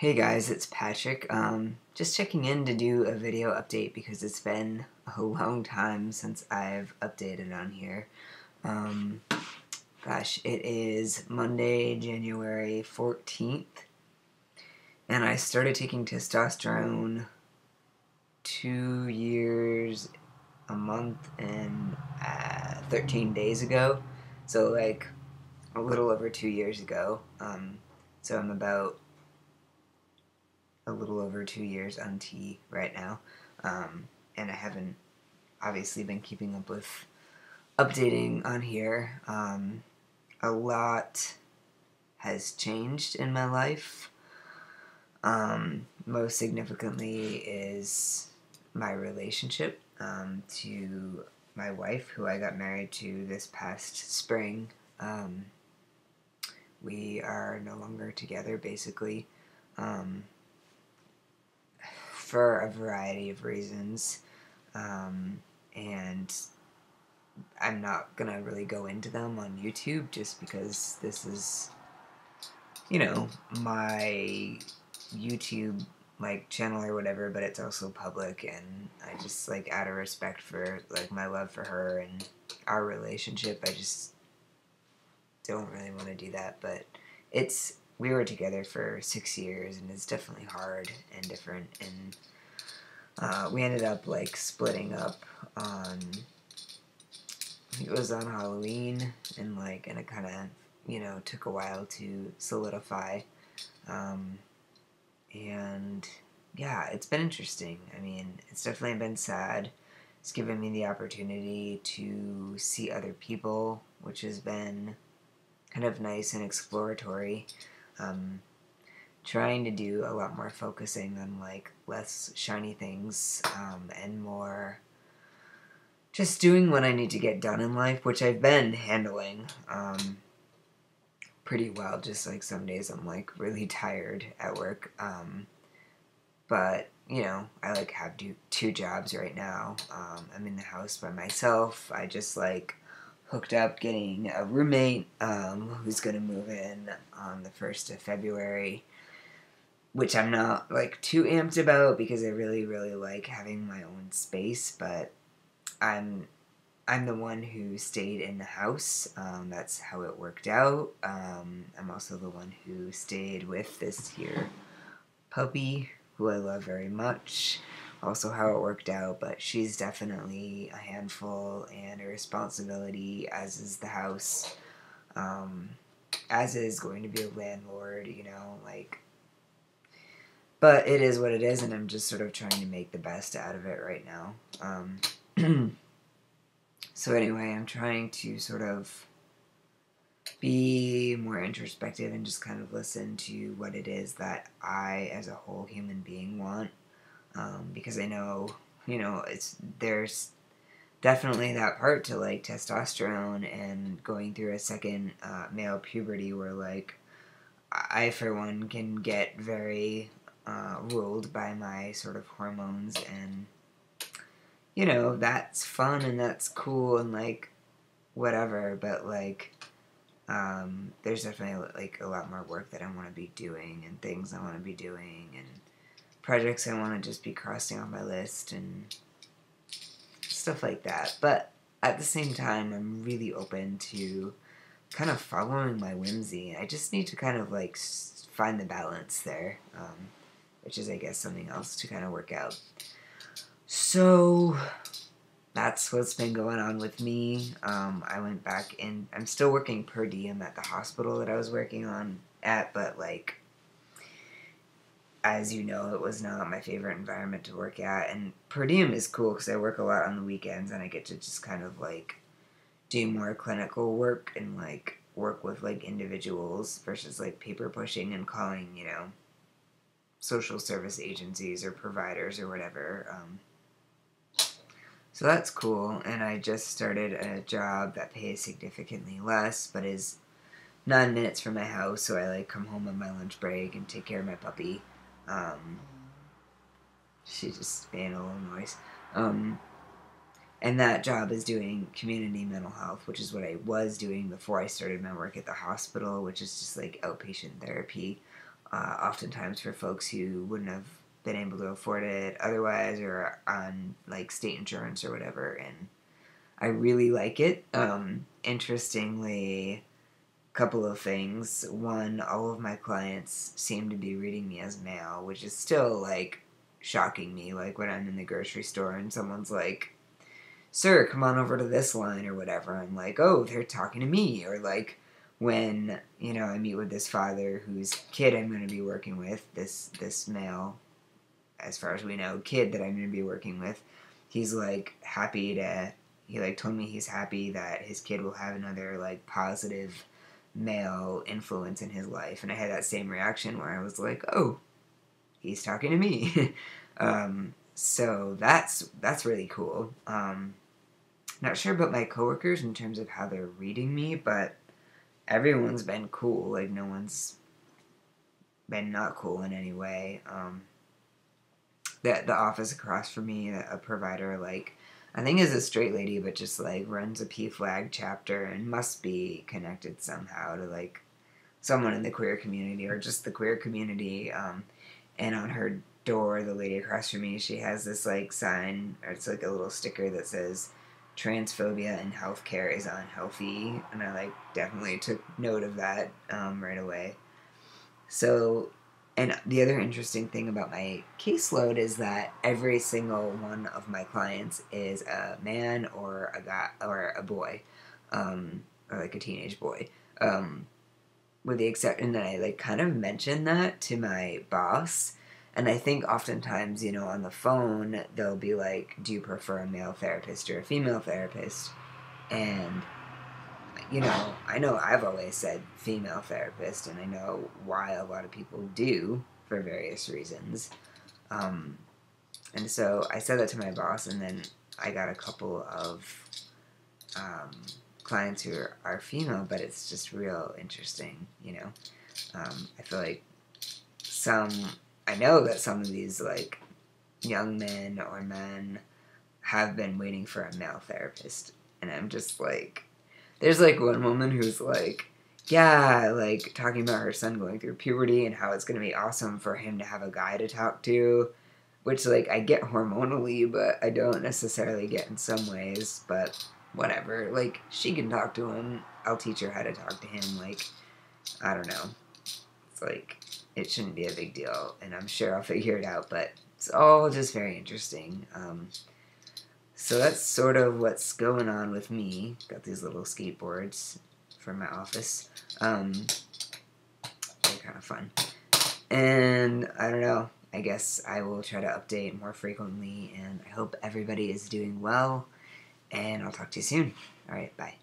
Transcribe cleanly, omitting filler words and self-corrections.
Hey guys, it's Patrick. Just checking in to do a video update because it's been a long time since I've updated on here. Um, it is Monday, January 14th, and I started taking testosterone 2 years, a month, and 13 days ago. So, like, a little over 2 years ago. So I'm about a little over 2 years on T right now, and I haven't obviously been keeping up with updating on here. A lot has changed in my life. Most significantly is my relationship to my wife, who I got married to this past spring. We are no longer together, basically. For a variety of reasons, and I'm not gonna really go into them on YouTube just because this is, my YouTube channel or whatever, but it's also public, and I just out of respect for my love for her and our relationship, I just don't really want to do that. But we were together for 6 years, and it's definitely hard and different, and we ended up splitting up on, I think it was on Halloween, and it kind of took a while to solidify, and yeah, it's been interesting. I mean, it's definitely been sad. It's given me the opportunity to see other people, which has been kind of nice and exploratory. Trying to do a lot more focusing on less shiny things, and more just doing what I need to get done in life, which I've been handling pretty well. Just some days I'm really tired at work, but I have two jobs right now. I'm in the house by myself. I just hooked up getting a roommate who's gonna move in on the 1st of February, which I'm not too amped about because I really, really like having my own space, but I'm the one who stayed in the house. That's how it worked out. I'm also the one who stayed with this here puppy, who I love very much. Also how it worked out, but she's definitely a handful and a responsibility, as is the house. As is going to be a landlord, but it is what it is, and I'm just sort of trying to make the best out of it right now. So anyway, I'm trying to sort of be more introspective and just kind of listen to what it is that I, as a whole human being, want. Because I know, there's definitely that part to testosterone and going through a second male puberty where I, for one, can get very ruled by my sort of hormones, and that's fun and that's cool and whatever, but there's definitely a lot more work that I want to be doing, and things I want to be doing, and projects I want to just be crossing off my list and stuff like that. But at the same time, I'm really open to kind of following my whimsy. I just need to kind of find the balance there, which is, I guess, something else to kind of work out. So that's what's been going on with me. I went back in. I'm still working per diem at the hospital that I was working on at, but as you know, it was not my favorite environment to work at. And per diem is cool because I work a lot on the weekends, and I get to just kind of do more clinical work and work with individuals versus paper pushing and calling social service agencies or providers or whatever. So that's cool, and I just started a job that pays significantly less, but is 9 minutes from my house, so I come home on my lunch break and take care of my puppy. She's just being a little noise. And that job is doing community mental health, which is what I was doing before I started my work at the hospital, which is just outpatient therapy. oftentimes for folks who wouldn't have been able to afford it otherwise, or on like state insurance or whatever. And I really like it. Interestingly, couple of things. One, all of my clients seem to be reading me as male, which is still like shocking me. Like when I'm in the grocery store and someone's like, "Sir, come on over to this line," or whatever. I'm like, "Oh, they're talking to me." Or like when, I meet with this father whose kid I'm going to be working with, this male, as far as we know, kid that I'm going to be working with, he's like happy to. He like told me he's happy that his kid will have another like positive male influence in his life, and I had that same reaction where I was like, "Oh, he's talking to me." So that's really cool. Not sure about my coworkers in terms of how they're reading me, but everyone's been cool. Like no one's been not cool in any way. The office across from me, a provider, like I think is a straight lady, but just like runs a PFLAG chapter and must be connected somehow to like someone in the queer community or just the queer community. And on her door, the lady across from me, she has this like sign, or it's like a little sticker that says transphobia in healthcare is unhealthy, and I like definitely took note of that right away. So, and the other interesting thing about my caseload is that every single one of my clients is a man or a guy or a boy, or like a teenage boy. Um, with the exception that I like kind of mention that to my boss. And I think oftentimes, on the phone, they'll be like, "Do you prefer a male therapist or a female therapist?" And I know I've always said female therapist, and I know why a lot of people do for various reasons. Um, and so I said that to my boss, and then I got a couple of um, clients who are female, but it's just real interesting. I feel like some, I know that some of these like young men or men have been waiting for a male therapist, and I'm just like, there's like one woman who's like, yeah, like talking about her son going through puberty and how it's gonna be awesome for him to have a guy to talk to, which like I get hormonally, but I don't necessarily get in some ways, but whatever. Like she can talk to him. I'll teach her how to talk to him. Like I don't know. It's like it shouldn't be a big deal, and I'm sure I'll figure it out. But it's all just very interesting. So that's sort of what's going on with me. Got these little skateboards from my office. They're kind of fun. And I don't know. I guess I will try to update more frequently, and I hope everybody is doing well. And I'll talk to you soon. All right, bye.